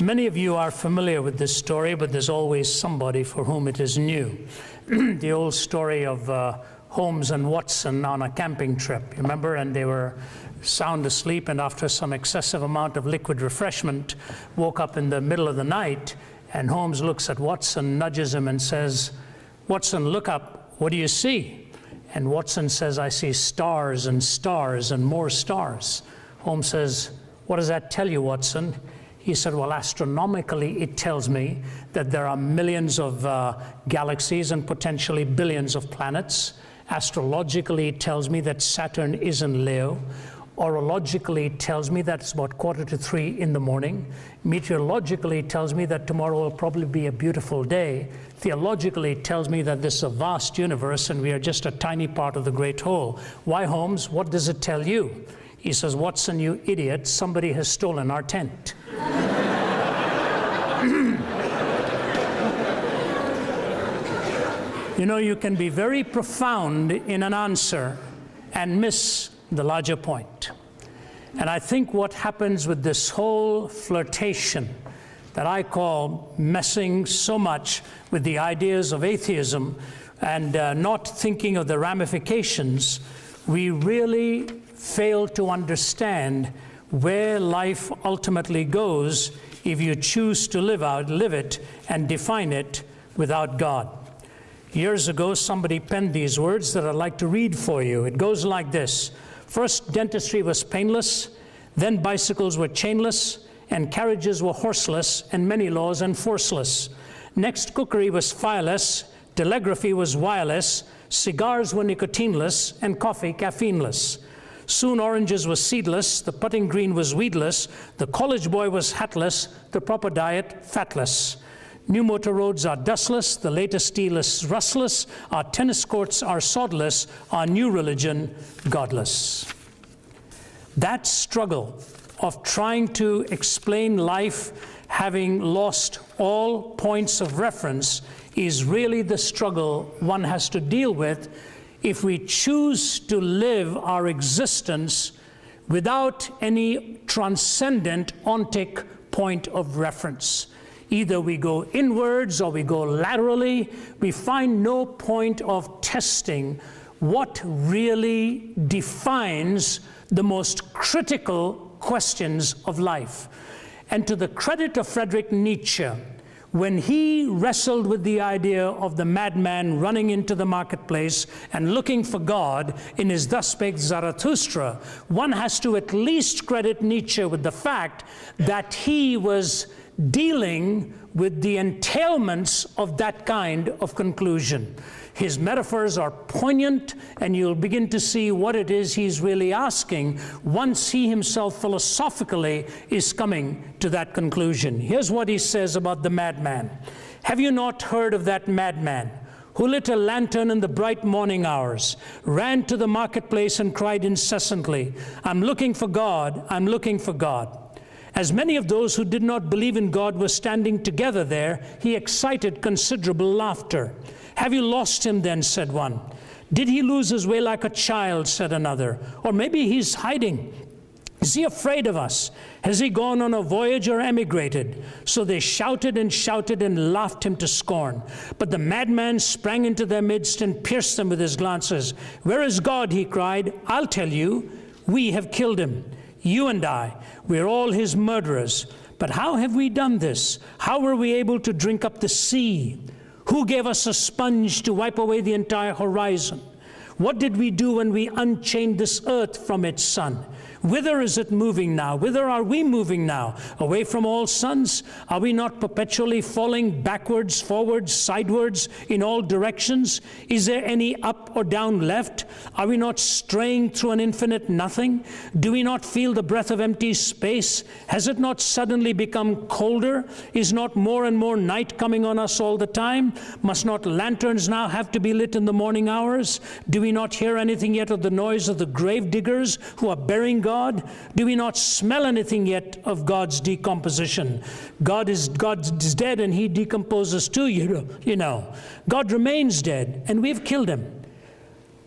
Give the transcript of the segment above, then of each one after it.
Many of you are familiar with this story, but there's always somebody for whom it is new. The old story of Holmes and Watson on a camping trip, you remember? And they were sound asleep, and after some excessive amount of liquid refreshment, woke up in the middle of the night, and Holmes looks at Watson, nudges him and says, "Watson, look up, what do you see?" And Watson says, "I see stars and stars and more stars." Holmes says, "What does that tell you, Watson?" He said, "Well, astronomically, it tells me that there are millions of galaxies and potentially billions of planets. Astrologically, it tells me that Saturn is in Leo. Orologically, it tells me that it's about 2:45 in the morning. Meteorologically, it tells me that tomorrow will probably be a beautiful day. Theologically, it tells me that this is a vast universe and we are just a tiny part of the great whole. Why, Holmes, what does it tell you?" He says, "Watson, you idiot, somebody has stolen our tent." You know, you can be very profound in an answer and miss the larger point. And I think what happens with this whole flirtation that I call messing so much with the ideas of atheism and not thinking of the ramifications, we really fail to understand where life ultimately goes if you choose to live it and define it without God. Years ago, somebody penned these words that I'd like to read for you. It goes like this: "First, dentistry was painless, then bicycles were chainless, and carriages were horseless, and many laws enforceless. Next, cookery was fireless, telegraphy was wireless, cigars were nicotineless, and coffee caffeineless. Soon oranges were seedless, the putting green was weedless, the college boy was hatless, the proper diet fatless. New motor roads are dustless, the latest steel is rustless, our tennis courts are sodless, our new religion godless." That struggle of trying to explain life having lost all points of reference is really the struggle one has to deal with if we choose to live our existence without any transcendent ontic point of reference. Either we go inwards or we go laterally. We find no point of testing what really defines the most critical questions of life. And to the credit of Friedrich Nietzsche, when he wrestled with the idea of the madman running into the marketplace and looking for God in his Thus Spake Zarathustra, one has to at least credit Nietzsche with the fact that he was dealing with the entailments of that kind of conclusion. His metaphors are poignant, and you'll begin to see what it is he's really asking once he himself philosophically is coming to that conclusion. Here's what he says about the madman. "Have you not heard of that madman who lit a lantern in the bright morning hours, ran to the marketplace and cried incessantly, 'I'm looking for God, I'm looking for God.' As many of those who did not believe in God were standing together there, he excited considerable laughter. 'Have you lost him then?' said one. 'Did he lose his way like a child?' said another. 'Or maybe he's hiding. Is he afraid of us? Has he gone on a voyage or emigrated?' So they shouted and shouted and laughed him to scorn. But the madman sprang into their midst and pierced them with his glances. 'Where is God?' he cried. 'I'll tell you. We have killed him. You and I, we're all his murderers. But how have we done this? How were we able to drink up the sea? Who gave us a sponge to wipe away the entire horizon? What did we do when we unchained this earth from its sun? Whither is it moving now? Whither are we moving now? Away from all suns? Are we not perpetually falling backwards, forwards, sidewards, in all directions? Is there any up or down left? Are we not straying through an infinite nothing? Do we not feel the breath of empty space? Has it not suddenly become colder? Is not more and more night coming on us all the time? Must not lanterns now have to be lit in the morning hours? Do we not hear anything yet of the noise of the grave diggers who are burying God? Do we not smell anything yet of God's decomposition? God is dead and he decomposes too, you know. God remains dead and we've killed him.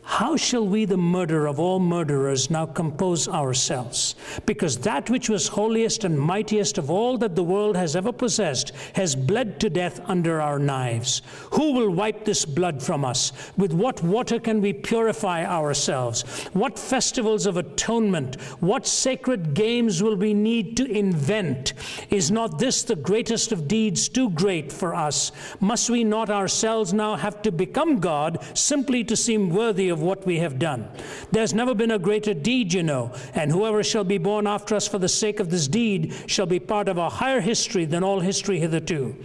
how shall we, the murderer of all murderers, now compose ourselves? Because that which was holiest and mightiest of all that the world has ever possessed has bled to death under our knives. Who will wipe this blood from us? With what water can we purify ourselves? What festivals of atonement, what sacred games will we need to invent? Is not this the greatest of deeds, too great for us? Must we not ourselves now have to become God simply to seem worthy of what we have done? There's never been a greater deed, you know, and whoever shall be born after us for the sake of this deed shall be part of a higher history than all history hitherto.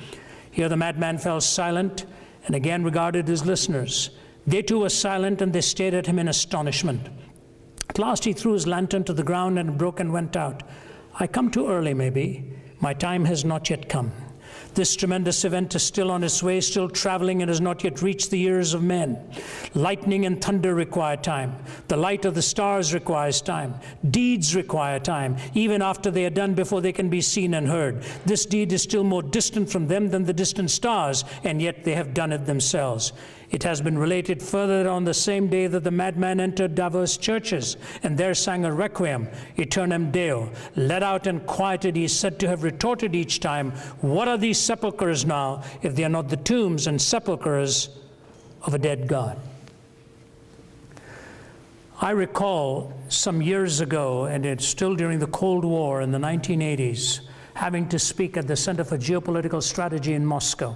Here the madman fell silent and again regarded his listeners. They too were silent, and they stared at him in astonishment. At last he threw his lantern to the ground and broke and went out. I come too early, maybe. My time has not yet come. This tremendous event is still on its way, still traveling, and has not yet reached the ears of men. Lightning and thunder require time. The light of the stars requires time. Deeds require time, even after they are done, before they can be seen and heard. This deed is still more distant from them than the distant stars, and yet they have done it themselves. It has been related further that on the same day that the madman entered diverse churches, and there sang a requiem, Aeternam Deo. Let out and quieted, he is said to have retorted each time, what are these sepulchres now, if they are not the tombs and sepulchres of a dead God? I recall some years ago, and it's still during the Cold War in the 1980s, having to speak at the Center for Geopolitical Strategy in Moscow,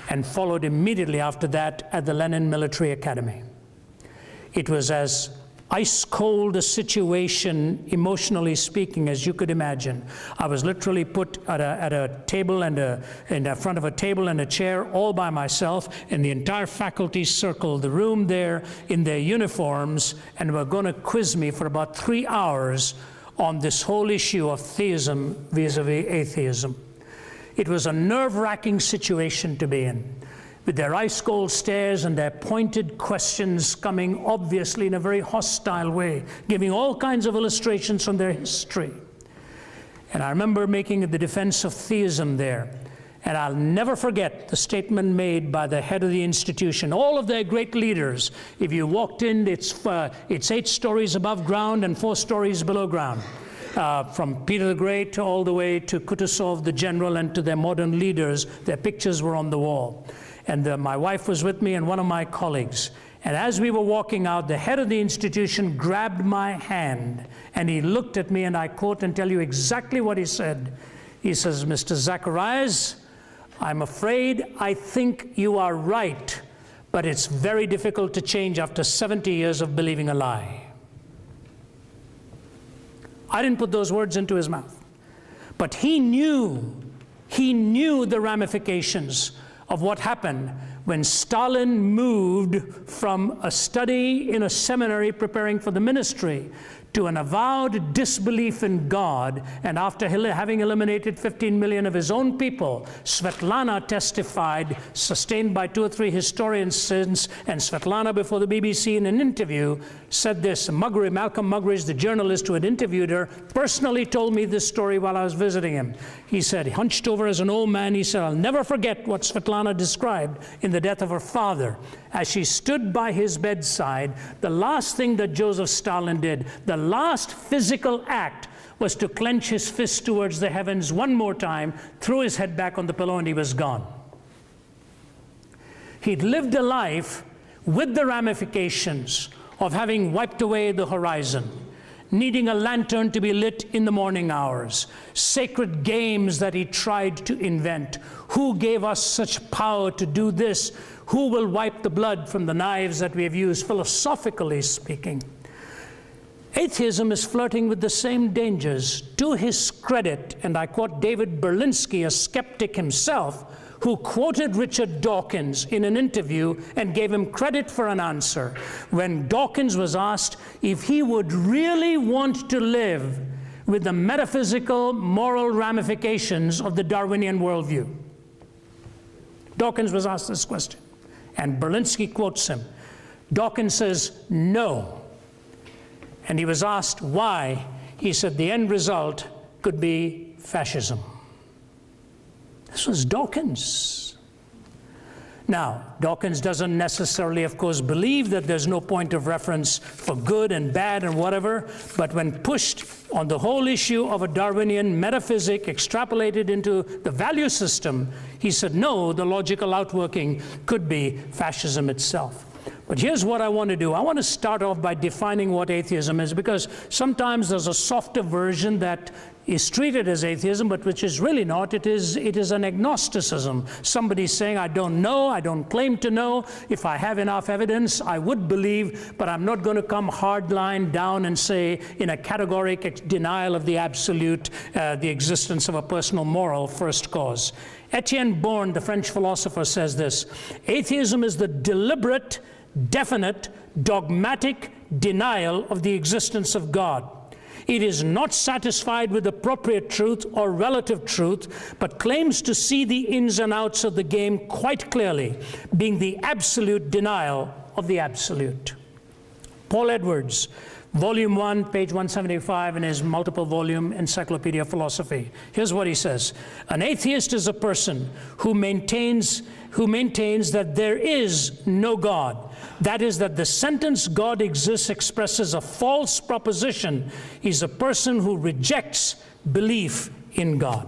and followed immediately after that at the Lenin Military Academy. It was as ice-cold a situation, emotionally speaking, as you could imagine. I was literally put at a table and in front of a table and a chair all by myself, and the entire faculty circled the room there in their uniforms, and were going to quiz me for about 3 hours on this whole issue of theism vis-a-vis atheism. It was a nerve-wracking situation to be in, with their ice-cold stares and their pointed questions coming obviously in a very hostile way, giving all kinds of illustrations from their history. And I remember making the defense of theism there. And I'll never forget the statement made by the head of the institution. All of their great leaders, if you walked in, it's 8 stories above ground and 4 stories below ground. From Peter the Great all the way to Kutuzov the general and to their modern leaders, their pictures were on the wall. And my wife was with me and one of my colleagues. And as we were walking out, the head of the institution grabbed my hand and he looked at me, and I quote and tell you exactly what he said. He says, Mr. Zacharias, I'm afraid I think you are right, but it's very difficult to change after 70 years of believing a lie. I didn't put those words into his mouth, but he knew the ramifications of what happened when Stalin moved from a study in a seminary preparing for the ministry to an avowed disbelief in God, and after having eliminated 15 million of his own people, Svetlana testified, sustained by 2 or 3 historians since, and Svetlana before the BBC in an interview said this. Malcolm Muggeridge, the journalist who had interviewed her, personally told me this story while I was visiting him. He said, hunched over as an old man, he said, I'll never forget what Svetlana described in the death of her father. As she stood by his bedside, the last thing that Joseph Stalin did, the last physical act, was to clench his fist towards the heavens one more time, threw his head back on the pillow, and he was gone. He'd lived a life with the ramifications of having wiped away the horizon, needing a lantern to be lit in the morning hours, sacred games that he tried to invent. Who gave us such power to do this? Who will wipe the blood from the knives that we have used, philosophically speaking? Atheism is flirting with the same dangers. To his credit, and I quote David Berlinski, a skeptic himself, who quoted Richard Dawkins in an interview and gave him credit for an answer. When Dawkins was asked if he would really want to live with the metaphysical, moral ramifications of the Darwinian worldview. Dawkins was asked this question, and Berlinski quotes him. Dawkins says, no. And he was asked why. He said the end result could be fascism. This was Dawkins. Now, Dawkins doesn't necessarily, of course, believe that there's no point of reference for good and bad and whatever, but when pushed on the whole issue of a Darwinian metaphysic extrapolated into the value system, he said, no, the logical outworking could be fascism itself. But here's what I want to do. I want to start off by defining what atheism is, because sometimes there's a softer version that is treated as atheism, but which is really not. It is an agnosticism. Somebody saying, I don't know, I don't claim to know. If I have enough evidence, I would believe, but I'm not going to come hardline down and say in a categoric denial of the absolute, the existence of a personal moral first cause. Etienne Born, the French philosopher, says this: atheism is the deliberate, definite, dogmatic denial of the existence of God. It is not satisfied with appropriate truth or relative truth, but claims to see the ins and outs of the game quite clearly, being the absolute denial of the absolute. Paul Edwards, Volume 1, page 175 in his multiple-volume Encyclopedia of Philosophy. Here's what he says: an atheist is a person who maintains that there is no God. That is, that the sentence God exists expresses a false proposition. He's a person who rejects belief in God.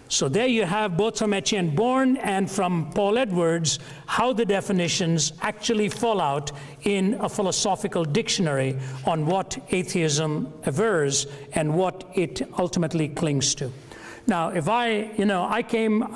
So there you have, both from Etienne Born and from Paul Edwards, how the definitions actually fall out in a philosophical dictionary on what atheism avers and what it ultimately clings to. Now, if I came,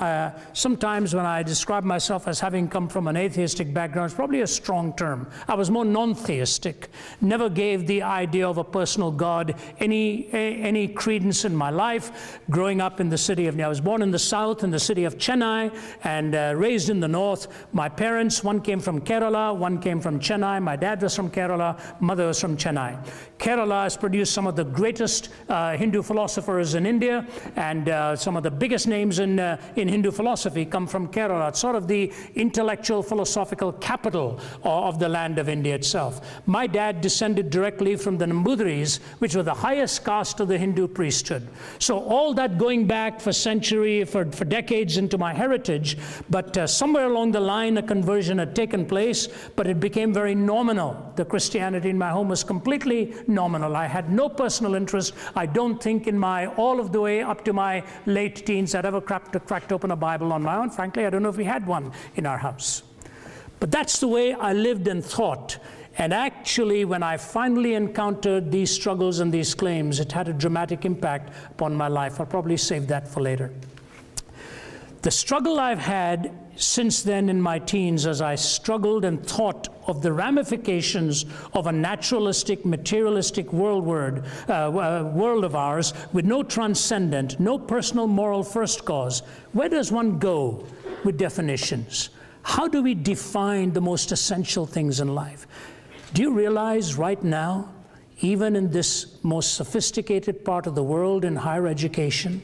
sometimes when I describe myself as having come from an atheistic background, it's probably a strong term. I was more non-theistic, never gave the idea of a personal God any credence in my life. Growing up in the city of, I was born in the south, in the city of Chennai, and raised in the north. My parents, one came from Kerala, one came from Chennai. My dad was from Kerala, mother was from Chennai. Kerala has produced some of the greatest Hindu philosophers in India, and some of the biggest names in Hindu philosophy come from Kerala. It's sort of the intellectual philosophical capital of the land of India itself. My dad descended directly from the Nambudris, which were the highest caste of the Hindu priesthood. So all that going back for decades into my heritage, but somewhere along the line a conversion had taken place, but it became very nominal. The Christianity in my home was completely nominal. I had no personal interest. I don't think in all of the way up to my late teens I'd ever cracked open a Bible on my own. Frankly, I don't know if we had one in our house. But that's the way I lived and thought. And actually, when I finally encountered these struggles and these claims, it had a dramatic impact upon my life. I'll probably save that for later. The struggle I've had since then in my teens, as I struggled and thought of the ramifications of a naturalistic, materialistic world of ours with no transcendent, no personal moral first cause, where does one go with definitions? How do we define the most essential things in life? Do you realize right now, even in this most sophisticated part of the world in higher education,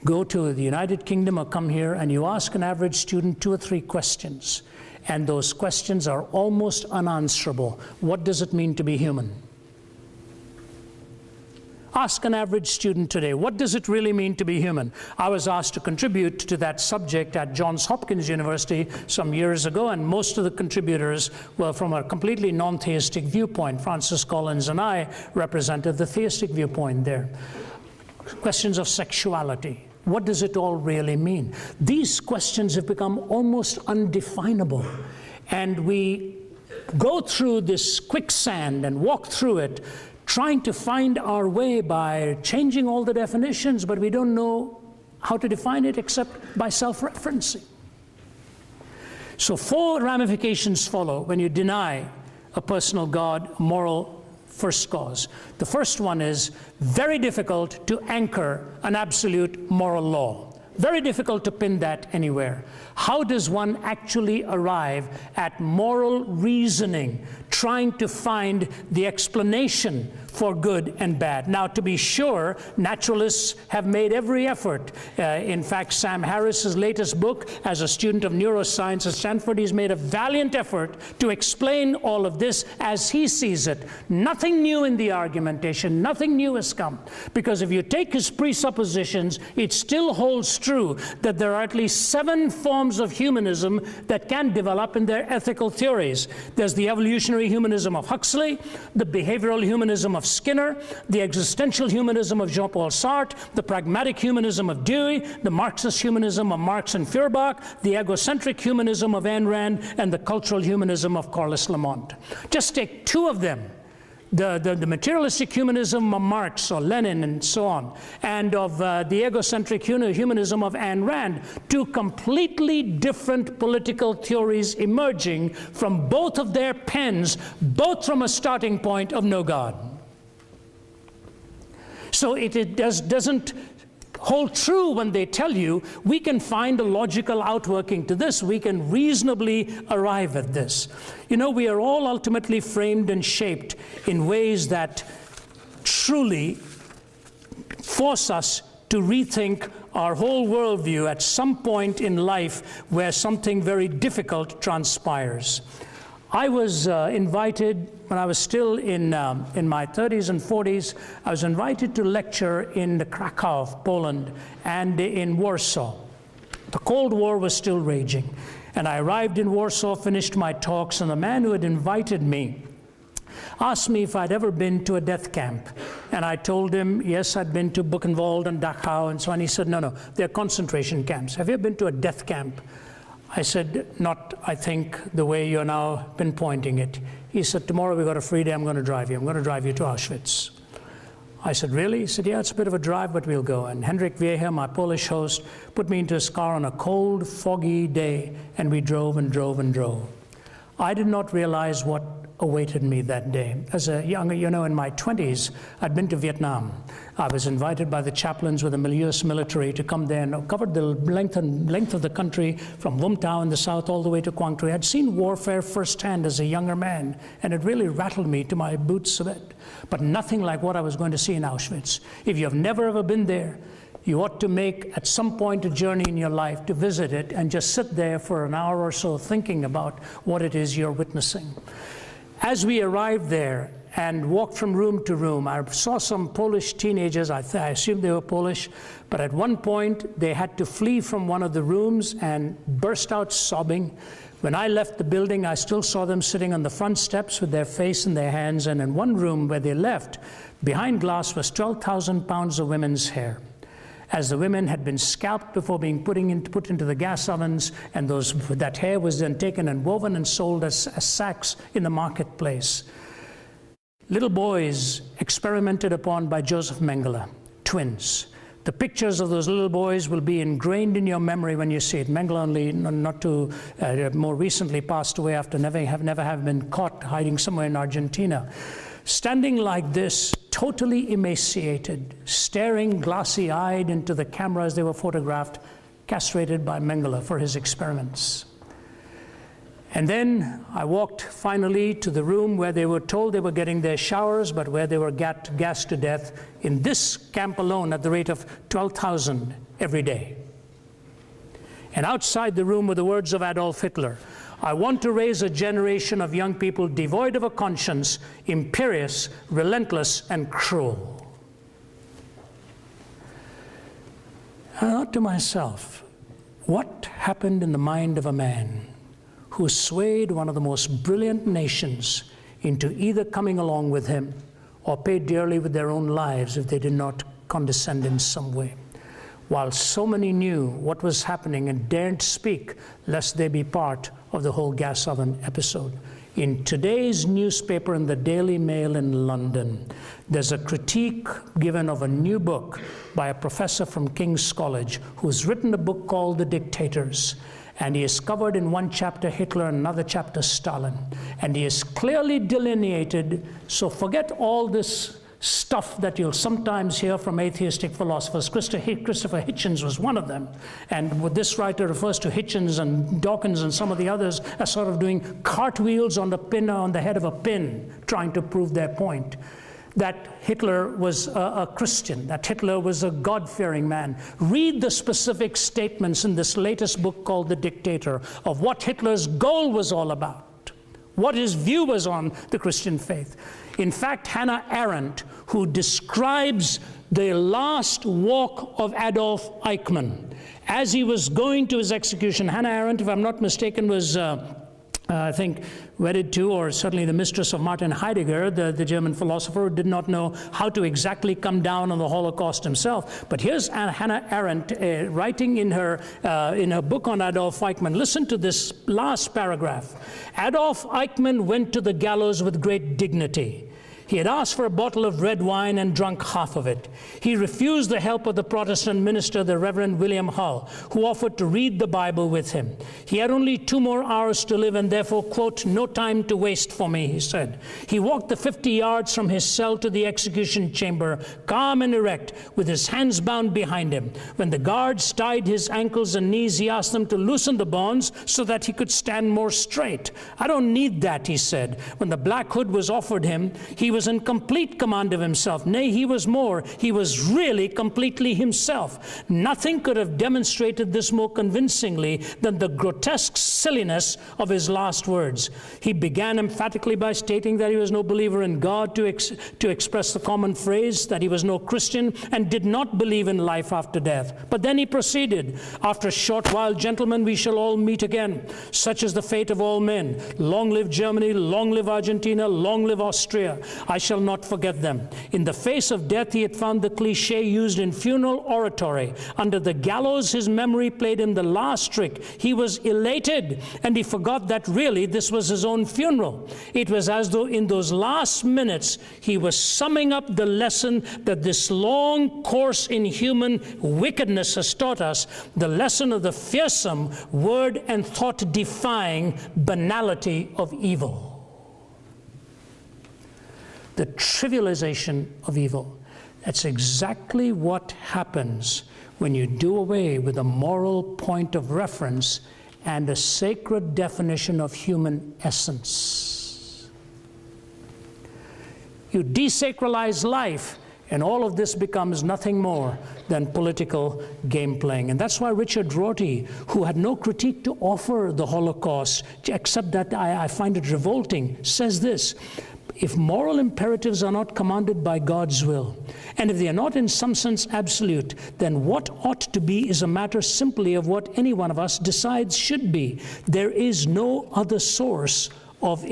go to the United Kingdom or come here and you ask an average student 2 or 3 questions, and those questions are almost unanswerable. What does it mean to be human? Ask an average student today, what does it really mean to be human? I was asked to contribute to that subject at Johns Hopkins University some years ago, and most of the contributors were from a completely non-theistic viewpoint. Francis Collins and I represented the theistic viewpoint there. Questions of sexuality. What does it all really mean? These questions have become almost undefinable. And we go through this quicksand and walk through it, trying to find our way by changing all the definitions, but we don't know how to define it except by self-referencing. So 4 ramifications follow when you deny a personal God, a moral first cause. The first one is very difficult to anchor an absolute moral law. Very difficult to pin that anywhere. How does one actually arrive at moral reasoning, trying to find the explanation for good and bad. Now, to be sure, naturalists have made every effort. In fact, Sam Harris's latest book, as a student of neuroscience at Stanford, he's made a valiant effort to explain all of this as he sees it. Nothing new in the argumentation, nothing new has come. Because if you take his presuppositions, it still holds true that there are at least 7 forms of humanism that can develop in their ethical theories. There's the evolutionary humanism of Huxley, the behavioral humanism of Skinner, the existential humanism of Jean-Paul Sartre, the pragmatic humanism of Dewey, the Marxist humanism of Marx and Feuerbach, the egocentric humanism of Ayn Rand, and the cultural humanism of Carlos Lamont. Just take 2 of them. The materialistic humanism of Marx or Lenin and so on, and of the egocentric humanism of Ayn Rand, 2 completely different political theories emerging from both of their pens, both from a starting point of no God. So it doesn't hold true when they tell you we can find a logical outworking to this, we can reasonably arrive at this. You know, we are all ultimately framed and shaped in ways that truly force us to rethink our whole worldview at some point in life where something very difficult transpires. I was invited, when I was still in my 30s and 40s, I was invited to lecture in Krakow, Poland, and in Warsaw. The Cold War was still raging. And I arrived in Warsaw, finished my talks, and the man who had invited me asked me if I'd ever been to a death camp. And I told him, yes, I'd been to Buchenwald and Dachau and so on. He said, no, they're concentration camps. Have you ever been to a death camp? I said, not, I think, the way you're now pinpointing it. He said, tomorrow we got a free day, I'm going to drive you. I'm going to drive you to Auschwitz. I said, really? He said, yeah, it's a bit of a drive, but we'll go. And Hendrik Wiehe, my Polish host, put me into his car on a cold, foggy day, and we drove and drove and drove. I did not realize what awaited me that day. As a young, in my 20s, I'd been to Vietnam. I was invited by the chaplains with the US military to come there and covered the length of the country from Vung Tau in the south all the way to Quang Tri. I'd seen warfare firsthand as a younger man, and it really rattled me to my boots a bit. But nothing like what I was going to see in Auschwitz. If you've never ever been there, you ought to make at some point a journey in your life to visit it and just sit there for an hour or so thinking about what it is you're witnessing. As we arrived there and walked from room to room, I saw some Polish teenagers, I assumed they were Polish, but at one point they had to flee from one of the rooms and burst out sobbing. When I left the building, I still saw them sitting on the front steps with their face in their hands, and in one room where they left, behind glass was 12,000 pounds of women's hair, as the women had been scalped before being put into the gas ovens, and that hair was then taken and woven and sold as sacks in the marketplace. Little boys experimented upon by Joseph Mengele, twins. The pictures of those little boys will be ingrained in your memory when you see it. Mengele only not too more recently passed away after never have been caught hiding somewhere in Argentina. Standing like this, totally emaciated, staring glassy-eyed into the camera as they were photographed, castrated by Mengele for his experiments. And then I walked finally to the room where they were told they were getting their showers, but where they were gassed to death in this camp alone at the rate of 12,000 every day. And outside the room were the words of Adolf Hitler: I want to raise a generation of young people devoid of a conscience, imperious, relentless, and cruel. I thought to myself, what happened in the mind of a man who swayed one of the most brilliant nations into either coming along with him or pay dearly with their own lives if they did not condescend in some way? While so many knew what was happening and daren't speak lest they be part of the whole gas oven episode. In today's newspaper, in the Daily Mail in London, there's a critique given of a new book by a professor from King's College who's written a book called The Dictators. And he has covered in one chapter Hitler, and another chapter Stalin. And he has clearly delineated, so forget all this stuff that you'll sometimes hear from atheistic philosophers. Christopher Hitchens was one of them. And what this writer refers to Hitchens and Dawkins and some of the others as sort of doing cartwheels on the head of a pin, trying to prove their point. that Hitler was a Christian, that Hitler was a God-fearing man. Read the specific statements in this latest book called The Dictator of what Hitler's goal was all about, what his view was on the Christian faith. In fact, Hannah Arendt, who describes the last walk of Adolf Eichmann as he was going to his execution. Hannah Arendt, if I'm not mistaken, was I think wedded to, or certainly the mistress of Martin Heidegger, the German philosopher, who did not know how to exactly come down on the Holocaust himself. But here's Hannah Arendt writing in her book on Adolf Eichmann. Listen to this last paragraph. Adolf Eichmann went to the gallows with great dignity. He had asked for a bottle of red wine and drunk half of it. He refused the help of the Protestant minister, the Reverend William Hull, who offered to read the Bible with him. He had only 2 more hours to live and therefore, quote, "no time to waste for me," he said. He walked the 50 yards from his cell to the execution chamber, calm and erect, with his hands bound behind him. When the guards tied his ankles and knees, he asked them to loosen the bonds so that he could stand more straight. "I don't need that," he said. When the black hood was offered him, he was in complete command of himself. Nay, he was more. He was really completely himself. Nothing could have demonstrated this more convincingly than the grotesque silliness of his last words. He began emphatically by stating that he was no believer in God, to express the common phrase that he was no Christian and did not believe in life after death. But then he proceeded, "After a short while, gentlemen, we shall all meet again. Such is the fate of all men. Long live Germany, long live Argentina, long live Austria. I shall not forget them." In the face of death, he had found the cliche used in funeral oratory. Under the gallows, his memory played him the last trick. He was elated, and he forgot that really this was his own funeral. It was as though in those last minutes, he was summing up the lesson that this long course in human wickedness has taught us, the lesson of the fearsome, word and thought-defying banality of evil. The trivialization of evil. That's exactly what happens when you do away with a moral point of reference and a sacred definition of human essence. You desacralize life, and all of this becomes nothing more than political game playing. And that's why Richard Rorty, who had no critique to offer the Holocaust, except that I find it revolting, says this: if moral imperatives are not commanded by God's will, and if they are not in some sense absolute, then what ought to be is a matter simply of what any one of us decides should be. There is no other source of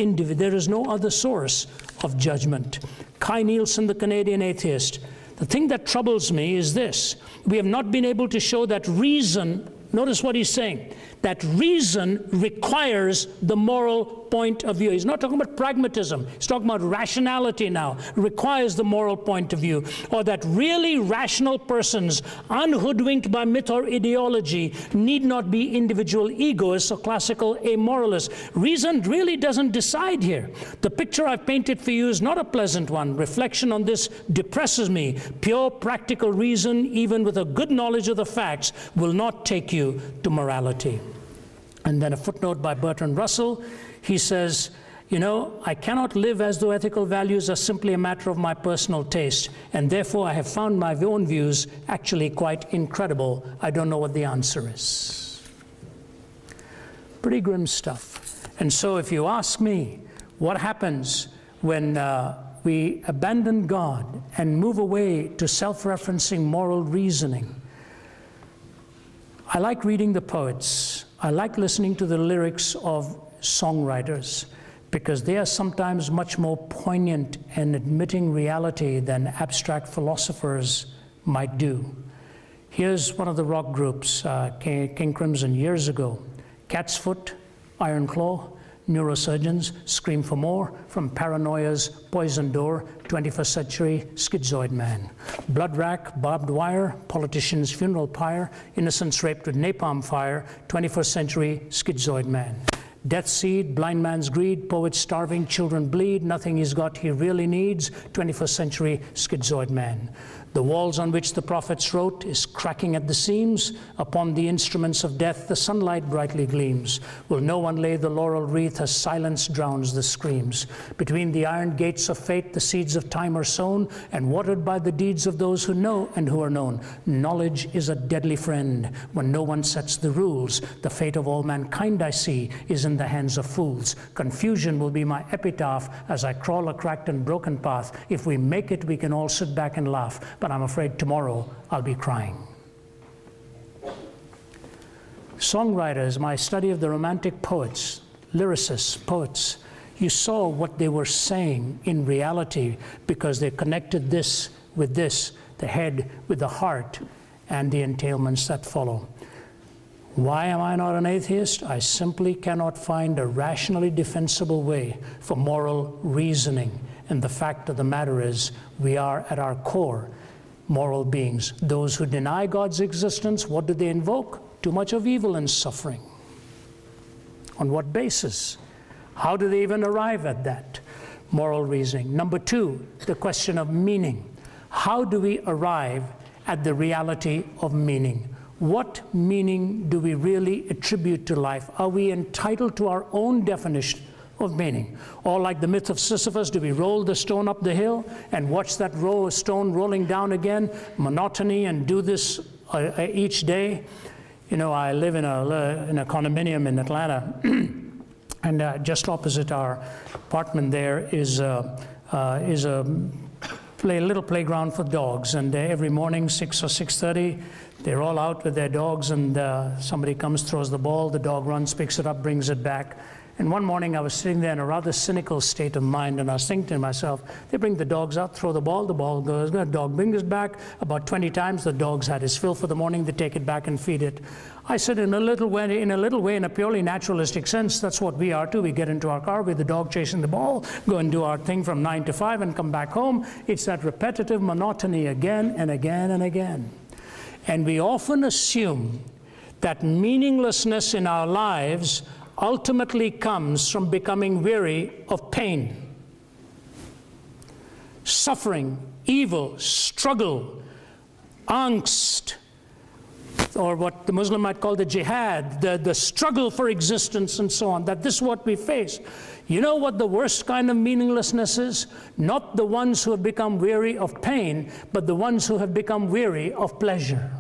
judgment. Kai Nielsen, the Canadian atheist. The thing that troubles me is this: we have not been able to show that reason, notice what he's saying, that reason requires the moral point of view. He's not talking about pragmatism. He's talking about rationality now. Requires the moral point of view. Or that really rational persons, unhoodwinked by myth or ideology, need not be individual egoists or classical amoralists. Reason really doesn't decide here. The picture I've painted for you is not a pleasant one. Reflection on this depresses me. Pure practical reason, even with a good knowledge of the facts, will not take you to morality. And then a footnote by Bertrand Russell. He says, you know, I cannot live as though ethical values are simply a matter of my personal taste, and therefore I have found my own views actually quite incredible. I don't know what the answer is. Pretty grim stuff. And so if you ask me, what happens when we abandon God and move away to self-referencing moral reasoning? I like reading the poets. I like listening to the lyrics of songwriters, because they are sometimes much more poignant in admitting reality than abstract philosophers might do. Here's one of the rock groups, King Crimson, years ago. Cat's Foot, Iron Claw, Neurosurgeons, Scream for More, From Paranoia's Poison Door, 21st Century Schizoid Man. Blood Rack, Barbed Wire, Politician's Funeral Pyre, Innocents Raped with Napalm Fire, 21st Century Schizoid Man. Death Seed, Blind Man's Greed, Poets Starving, Children Bleed, Nothing He's Got He Really Needs, 21st Century Schizoid Man. The walls on which the prophets wrote is cracking at the seams. Upon the instruments of death the sunlight brightly gleams. Will no one lay the laurel wreath as silence drowns the screams? Between the iron gates of fate the seeds of time are sown, and watered by the deeds of those who know and who are known. Knowledge is a deadly friend when no one sets the rules. The fate of all mankind, I see, is in the hands of fools. Confusion will be my epitaph as I crawl a cracked and broken path. If we make it, we can all sit back and laugh, but I'm afraid tomorrow I'll be crying. Songwriters, my study of the romantic poets, lyricists, poets, you saw what they were saying in reality because they connected this with this, the head with the heart, and the entailments that follow. Why am I not an atheist? I simply cannot find a rationally defensible way for moral reasoning. And the fact of the matter is, we are at our core moral beings. Those who deny God's existence, what do they invoke? Too much of evil and suffering. On what basis? How do they even arrive at that moral reasoning? Number two, the question of meaning. How do we arrive at the reality of meaning? What meaning do we really attribute to life? Are we entitled to our own definition of meaning? Or like the myth of Sisyphus, do we roll the stone up the hill and watch that row of stone rolling down again, monotony, and do this each day? You know, I live in a condominium in Atlanta, and just opposite our apartment there is a little playground for dogs, and every morning 6 or 6:30 they're all out with their dogs, and somebody comes, throws the ball, the dog runs, picks it up, brings it back. And one morning I was sitting there in a rather cynical state of mind, and I was thinking to myself, they bring the dogs out, throw the ball goes, the dog brings it back. About 20 times the dog's had his fill for the morning, they take it back and feed it. I said, in a little way, in a purely naturalistic sense, that's what we are too. We get into our car with the dog chasing the ball, go and do our thing from 9 to 5 and come back home. It's that repetitive monotony again and again and again. And we often assume that meaninglessness in our lives ultimately comes from becoming weary of pain, suffering, evil, struggle, angst, or what the Muslim might call the jihad, the struggle for existence and so on, that this is what we face. You know what the worst kind of meaninglessness is? Not the ones who have become weary of pain, but the ones who have become weary of pleasure.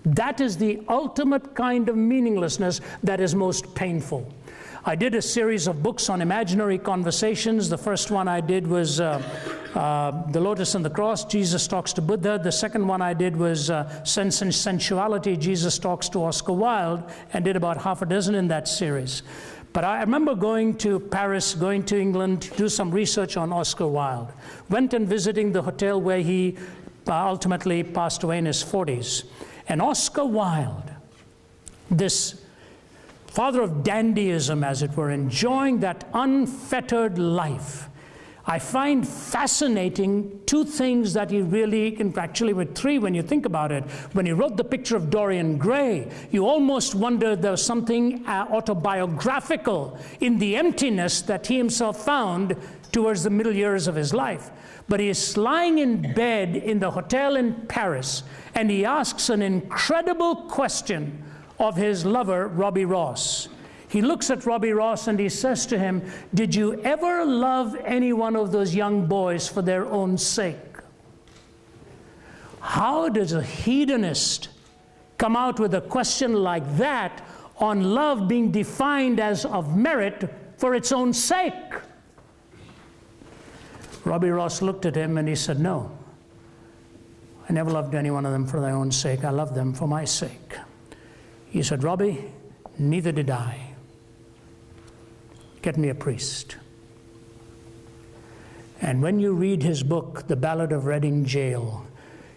That is the ultimate kind of meaninglessness that is most painful. I did a series of books on imaginary conversations. The first one I did was The Lotus and the Cross, Jesus Talks to Buddha. The second one I did was Sense and Sensuality, Jesus Talks to Oscar Wilde, and did about half a dozen in that series. But I remember going to Paris, going to England to do some research on Oscar Wilde. Went and visiting the hotel where he ultimately passed away in his 40s. And Oscar Wilde, this father of dandyism, as it were, enjoying that unfettered life, I find fascinating two things that he really, actually with three when you think about it. When he wrote the picture of Dorian Gray, you almost wonder there was something autobiographical in the emptiness that he himself found towards the middle years of his life. But he is lying in bed in the hotel in Paris, and he asks an incredible question of his lover, Robbie Ross. He looks at Robbie Ross and he says to him, "Did you ever love any one of those young boys for their own sake?" How does a hedonist come out with a question like that on love being defined as of merit for its own sake? Robbie Ross looked at him and he said, "No, I never loved any one of them for their own sake. I loved them for my sake." He said, "Robbie, neither did I. Get me a priest." And when you read his book, The Ballad of Reading Gaol,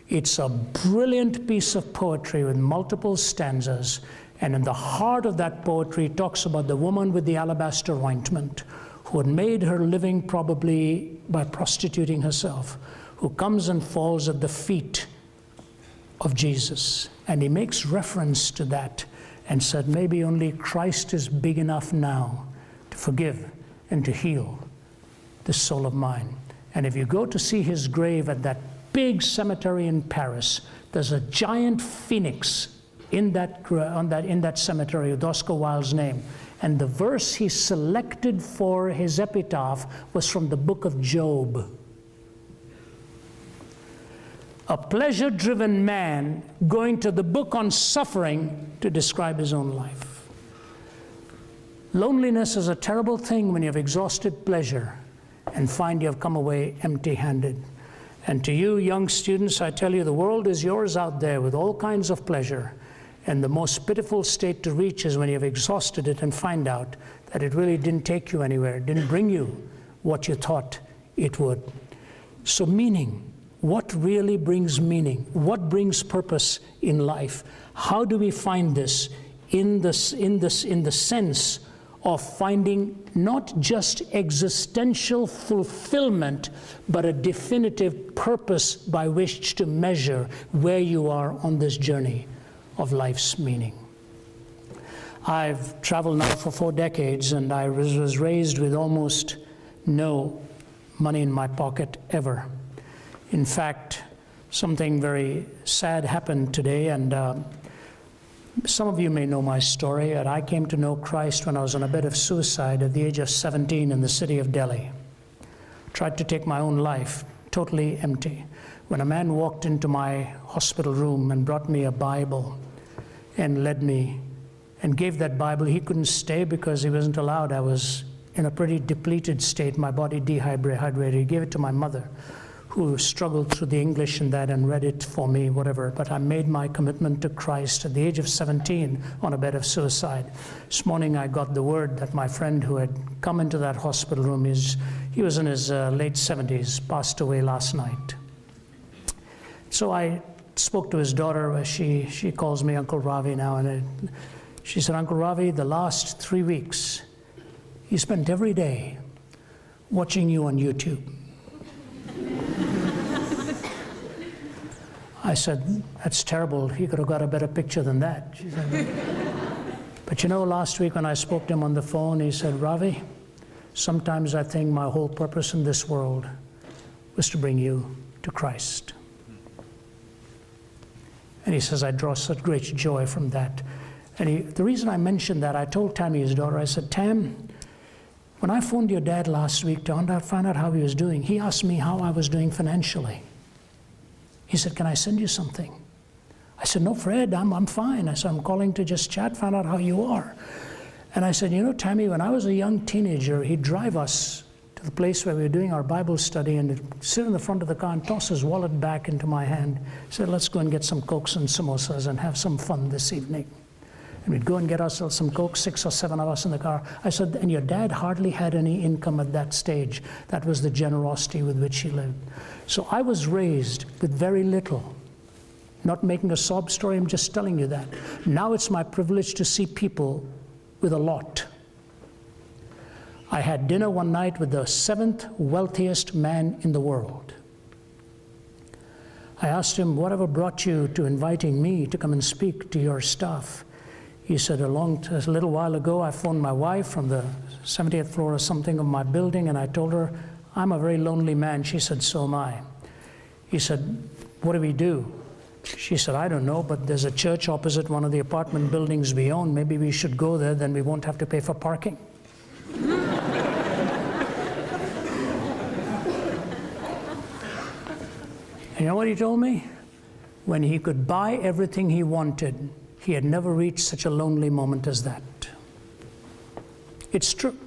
it's a brilliant piece of poetry with multiple stanzas. And in the heart of that poetry, it talks about the woman with the alabaster ointment, who had made her living probably by prostituting herself, who comes and falls at the feet of Jesus. And he makes reference to that and said, maybe only Christ is big enough now to forgive and to heal this soul of mine. And if you go to see his grave at that big cemetery in Paris. There's a giant phoenix in that cemetery with Oscar Wilde's name. And the verse he selected for his epitaph was from the book of Job. A pleasure-driven man going to the book on suffering to describe his own life. Loneliness is a terrible thing when you've exhausted pleasure and find you've come away empty-handed. And to you young students, I tell you, the world is yours out there with all kinds of pleasure. And the most pitiful state to reach is when you've exhausted it and find out that it really didn't take you anywhere, it didn't bring you what you thought it would. So meaning. What really brings meaning? What brings purpose in life? How do we find this in the sense of finding not just existential fulfillment, but a definitive purpose by which to measure where you are on this journey of life's meaning? I've traveled now for 4 decades, and I was raised with almost no money in my pocket ever. In fact, something very sad happened today, and some of you may know my story. And I came to know Christ when I was on a bed of suicide at the age of 17 in the city of Delhi. Tried to take my own life, totally empty. When a man walked into my hospital room and brought me a Bible and led me and gave that Bible, he couldn't stay because he wasn't allowed. I was in a pretty depleted state, my body dehydrated. He gave it to my mother, who struggled through the English in that and read it for me, whatever. But I made my commitment to Christ at the age of 17 on a bed of suicide. This morning I got the word that my friend who had come into that hospital room, he was in his late 70s, passed away last night. So I spoke to his daughter. She calls me Uncle Ravi now, and she said, Uncle Ravi, the last 3 weeks, he spent every day watching you on YouTube. I said, that's terrible. He could have got a better picture than that. She said, but you know, last week when I spoke to him on the phone, he said, Ravi, sometimes I think my whole purpose in this world was to bring you to Christ. And he says, I draw such great joy from that. And the reason I mentioned that, I told Tammy, his daughter, I said, Tam, when I phoned your dad last week to find out how he was doing, he asked me how I was doing financially. He said, can I send you something? I said, no, Fred, I'm fine. I said, I'm calling to just chat, find out how you are. And I said, you know, Tammy, when I was a young teenager, he'd drive us to the place where we were doing our Bible study and he'd sit in the front of the car and toss his wallet back into my hand. He said, let's go and get some Cokes and samosas and have some fun this evening. And we'd go and get ourselves some Coke, 6 or 7 of us in the car. I said, and your dad hardly had any income at that stage. That was the generosity with which he lived. So I was raised with very little. Not making a sob story, I'm just telling you that. Now it's my privilege to see people with a lot. I had dinner one night with the 7th wealthiest man in the world. I asked him, whatever brought you to inviting me to come and speak to your staff? He said, a little while ago, I phoned my wife from the 70th floor or something of my building, and I told her, I'm a very lonely man. She said, so am I. He said, what do we do? She said, I don't know, but there's a church opposite one of the apartment buildings we own. Maybe we should go there, then we won't have to pay for parking. And you know what he told me? When he could buy everything he wanted, he had never reached such a lonely moment as that. It's true.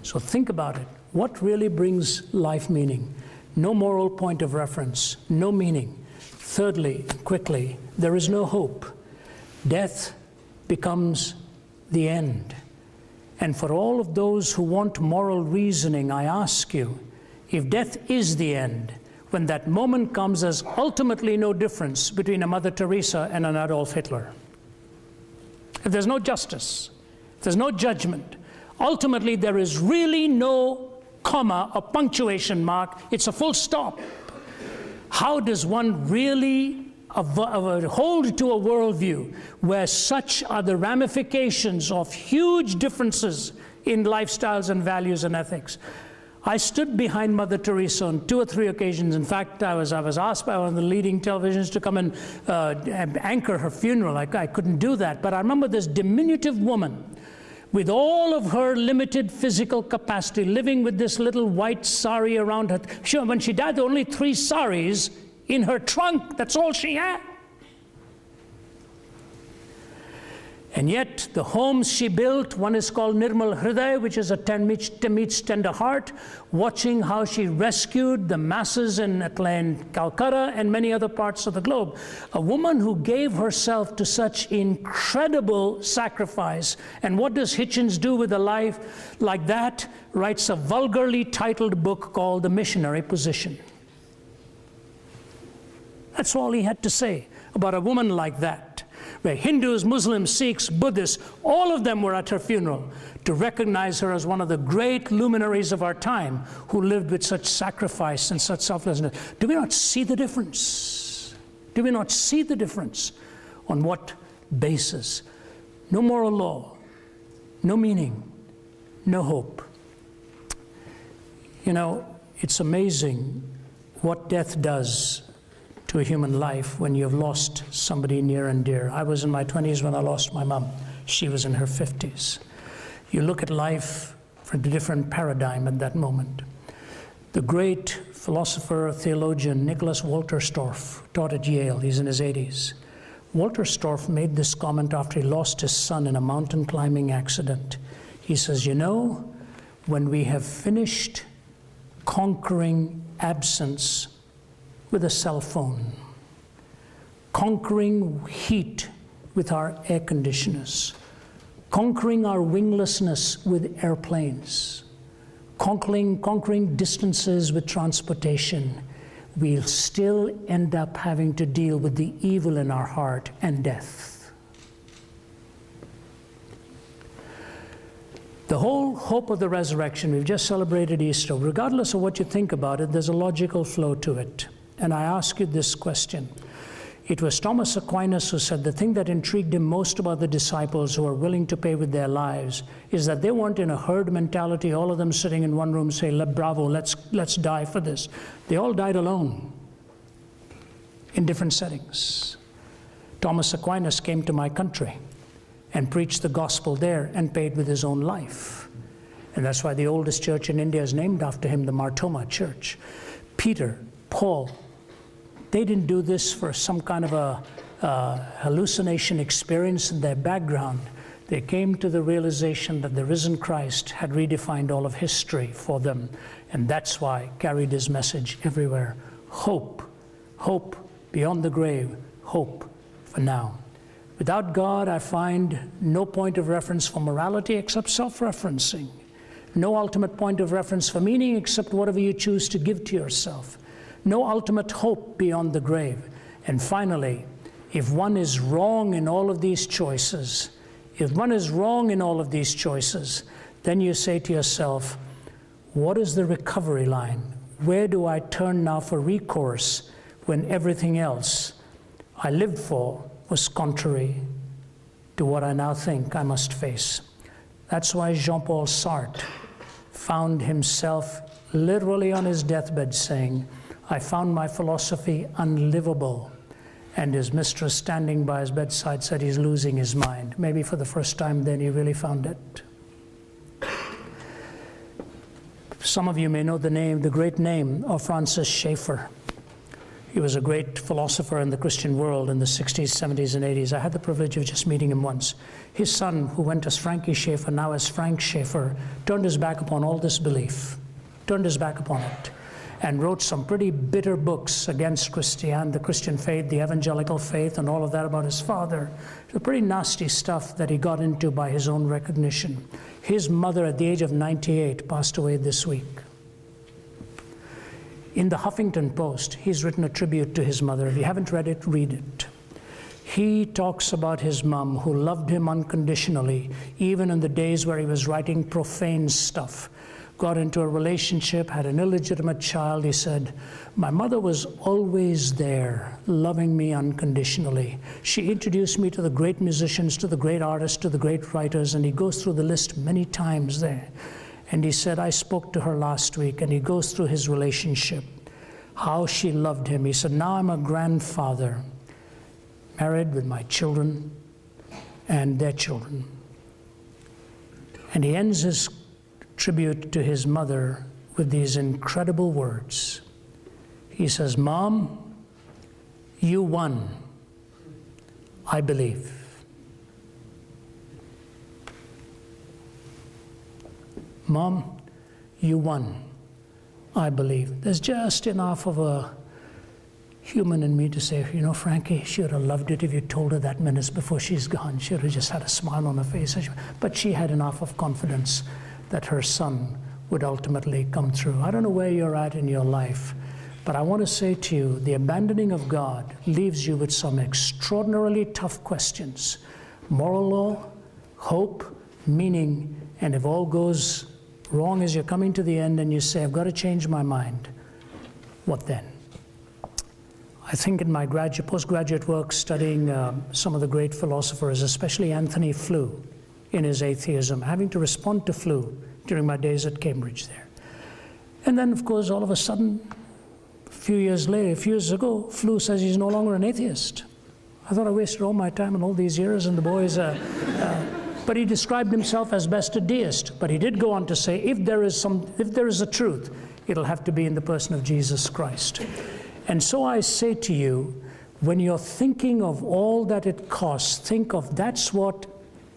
So think about it. What really brings life meaning? No moral point of reference, no meaning. Thirdly, quickly, there is no hope. Death becomes the end. And for all of those who want moral reasoning, I ask you, if death is the end, when that moment comes, there's ultimately no difference between a Mother Teresa and an Adolf Hitler. If there's no justice, if there's no judgment, ultimately there is really no comma or punctuation mark, it's a full stop. How does one really hold to a worldview where such are the ramifications of huge differences in lifestyles and values and ethics? I stood behind Mother Teresa on 2 or 3 occasions. In fact, I was asked by one of the leading televisions to come and anchor her funeral. I couldn't do that. But I remember this diminutive woman with all of her limited physical capacity, living with this little white sari around her. When she died, there were only 3 saris in her trunk. That's all she had. And yet, the homes she built, one is called Nirmal Hriday, which is a meets tender heart, watching how she rescued the masses in Calcutta and many other parts of the globe. A woman who gave herself to such incredible sacrifice. And what does Hitchens do with a life like that? Writes a vulgarly titled book called The Missionary Position. That's all he had to say about a woman like that, where Hindus, Muslims, Sikhs, Buddhists, all of them were at her funeral to recognize her as one of the great luminaries of our time who lived with such sacrifice and such selflessness. Do we not see the difference? Do we not see the difference? On what basis? No moral law, no meaning, no hope. You know, it's amazing what death does to a human life when you've lost somebody near and dear. I was in my 20s when I lost my mom. She was in her 50s. You look at life from a different paradigm at that moment. The great philosopher, theologian, Nicholas Wolterstorff, taught at Yale. He's in his 80s. Wolterstorff made this comment after he lost his son in a mountain climbing accident. He says, you know, when we have finished conquering absence with a cell phone, conquering heat with our air conditioners, conquering our winglessness with airplanes, conquering distances with transportation, we'll still end up having to deal with the evil in our heart and death. The whole hope of the resurrection, we've just celebrated Easter. Regardless of what you think about it, there's a logical flow to it. And I ask you this question. It was Thomas Aquinas who said the thing that intrigued him most about the disciples who are willing to pay with their lives is that they weren't in a herd mentality, all of them sitting in one room saying, bravo, let's die for this. They all died alone in different settings. Thomas Aquinas came to my country and preached the gospel there and paid with his own life. And that's why the oldest church in India is named after him, the Mar Thoma Church. Peter, Paul, they didn't do this for some kind of a hallucination experience in their background. They came to the realization that the risen Christ had redefined all of history for them. And that's why carried his message everywhere. Hope, hope beyond the grave, hope for now. Without God, I find no point of reference for morality except self-referencing. No ultimate point of reference for meaning except whatever you choose to give to yourself. No ultimate hope beyond the grave. And finally, if one is wrong in all of these choices, then you say to yourself, what is the recovery line? Where do I turn now for recourse when everything else I lived for was contrary to what I now think I must face? That's why Jean-Paul Sartre found himself literally on his deathbed saying, I found my philosophy unlivable. And his mistress standing by his bedside said he's losing his mind. Maybe for the first time then he really found it. Some of you may know the great name of Francis Schaeffer. He was a great philosopher in the Christian world in the 60s, 70s, and 80s. I had the privilege of just meeting him once. His son, who went as Frankie Schaeffer, now as Frank Schaeffer, turned his back upon all this belief, turned his back upon it, and wrote some pretty bitter books against the Christian faith, the evangelical faith, and all of that about his father. It's pretty nasty stuff that he got into by his own recognition. His mother, at the age of 98, passed away this week. In the Huffington Post, he's written a tribute to his mother. If you haven't read it, read it. He talks about his mom, who loved him unconditionally, even in the days where he was writing profane stuff. Got into a relationship, had an illegitimate child. He said, my mother was always there, loving me unconditionally. She introduced me to the great musicians, to the great artists, to the great writers, and he goes through the list many times there. And he said, I spoke to her last week, and he goes through his relationship, how she loved him. He said, now I'm a grandfather, married with my children and their children. And he ends his tribute to his mother with these incredible words. He says, Mom, you won. I believe. Mom, you won. I believe. There's just enough of a human in me to say, you know, Frankie, she would have loved it if you told her that minutes before she's gone. She would have just had a smile on her face. But she had enough of confidence that her son would ultimately come through. I don't know where you're at in your life, but I want to say to you, the abandoning of God leaves you with some extraordinarily tough questions. Moral law, hope, meaning, and if all goes wrong as you're coming to the end and you say, I've got to change my mind, what then? I think in my postgraduate work studying some of the great philosophers, especially Anthony Flew in his atheism, having to respond to Flew during my days at Cambridge there. And then, of course, all of a sudden, a few years ago, Flew says he's no longer an atheist. I thought I wasted all my time and all these years, and the boys, but he described himself as best a deist. But he did go on to say, if there is a truth, it'll have to be in the person of Jesus Christ. And so I say to you, when you're thinking of all that it costs, think of that's what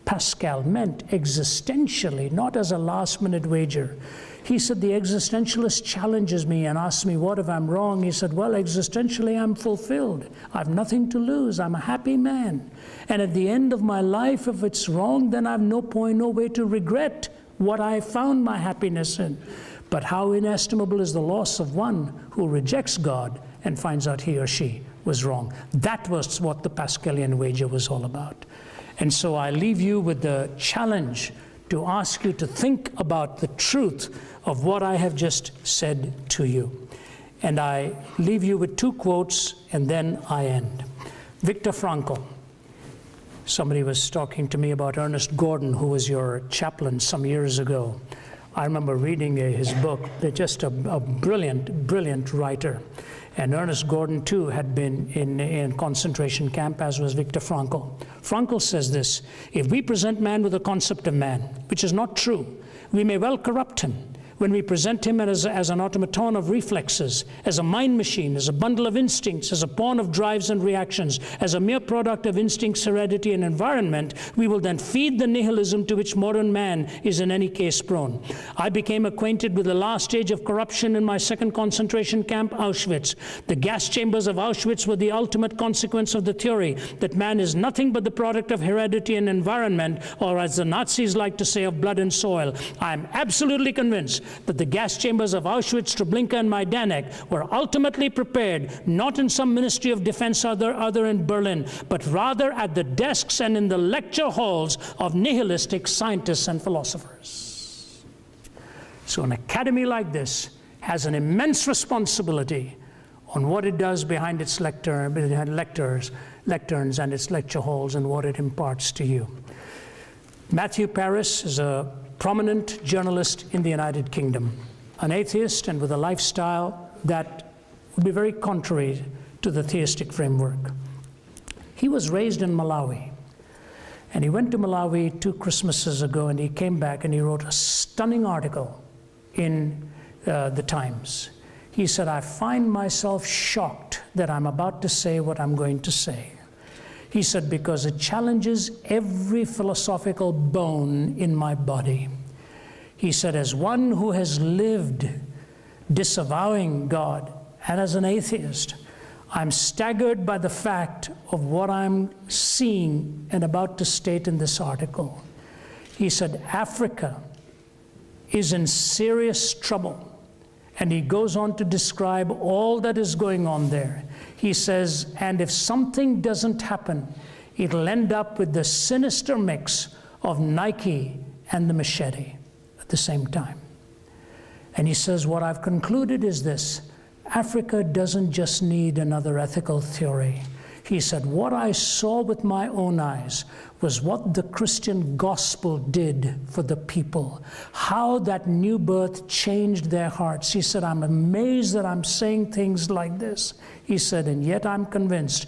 Pascal meant existentially, not as a last-minute wager. He said, the existentialist challenges me and asks me, what if I'm wrong? He said, well, existentially, I'm fulfilled. I've nothing to lose. I'm a happy man. And at the end of my life, if it's wrong, then I've no way to regret what I found my happiness in. But how inestimable is the loss of one who rejects God and finds out he or she was wrong. That was what the Pascalian wager was all about. And so I leave you with the challenge to ask you to think about the truth of what I have just said to you. And I leave you with two quotes, and then I end. Viktor Frankl. Somebody was talking to me about Ernest Gordon, who was your chaplain some years ago. I remember reading his book. They're just a brilliant, brilliant writer. And Ernest Gordon, too, had been in concentration camp, as was Viktor Frankl. Frankl says this, if we present man with a concept of man, which is not true, we may well corrupt him. When we present him as an automaton of reflexes, as a mind machine, as a bundle of instincts, as a pawn of drives and reactions, as a mere product of instincts, heredity, and environment, we will then feed the nihilism to which modern man is in any case prone. I became acquainted with the last stage of corruption in my second concentration camp, Auschwitz. The gas chambers of Auschwitz were the ultimate consequence of the theory that man is nothing but the product of heredity and environment, or as the Nazis like to say, of blood and soil. I am absolutely convinced that the gas chambers of Auschwitz, Treblinka, and Majdanek were ultimately prepared not in some Ministry of Defense other in Berlin, but rather at the desks and in the lecture halls of nihilistic scientists and philosophers. So an academy like this has an immense responsibility on what it does behind its lecterns and its lecture halls and what it imparts to you. Matthew Paris is a prominent journalist in the United Kingdom, an atheist and with a lifestyle that would be very contrary to the theistic framework. He was raised in Malawi, and he went to Malawi 2 Christmases ago, and he came back and he wrote a stunning article in the Times. He said, I find myself shocked that I'm about to say what I'm going to say. He said, because it challenges every philosophical bone in my body. He said, as one who has lived disavowing God and as an atheist, I'm staggered by the fact of what I'm seeing and about to state in this article. He said, Africa is in serious trouble. And he goes on to describe all that is going on there. He says, and if something doesn't happen, it'll end up with the sinister mix of Nike and the machete at the same time. And he says, what I've concluded is this: Africa doesn't just need another ethical theory. He said, what I saw with my own eyes was what the Christian gospel did for the people, how that new birth changed their hearts. He said, I'm amazed that I'm saying things like this. He said, and yet I'm convinced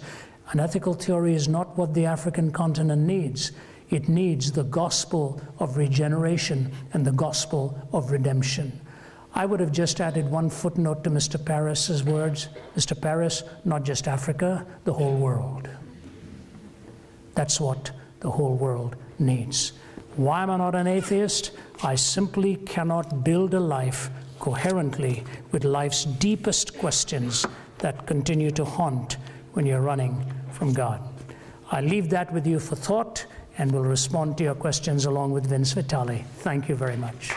an ethical theory is not what the African continent needs. It needs the gospel of regeneration and the gospel of redemption. I would have just added one footnote to Mr. Paris's words. Mr. Paris, not just Africa, the whole world. That's what the whole world needs. Why am I not an atheist? I simply cannot build a life coherently with life's deepest questions that continue to haunt when you're running from God. I leave that with you for thought, and will respond to your questions along with Vince Vitale. Thank you very much.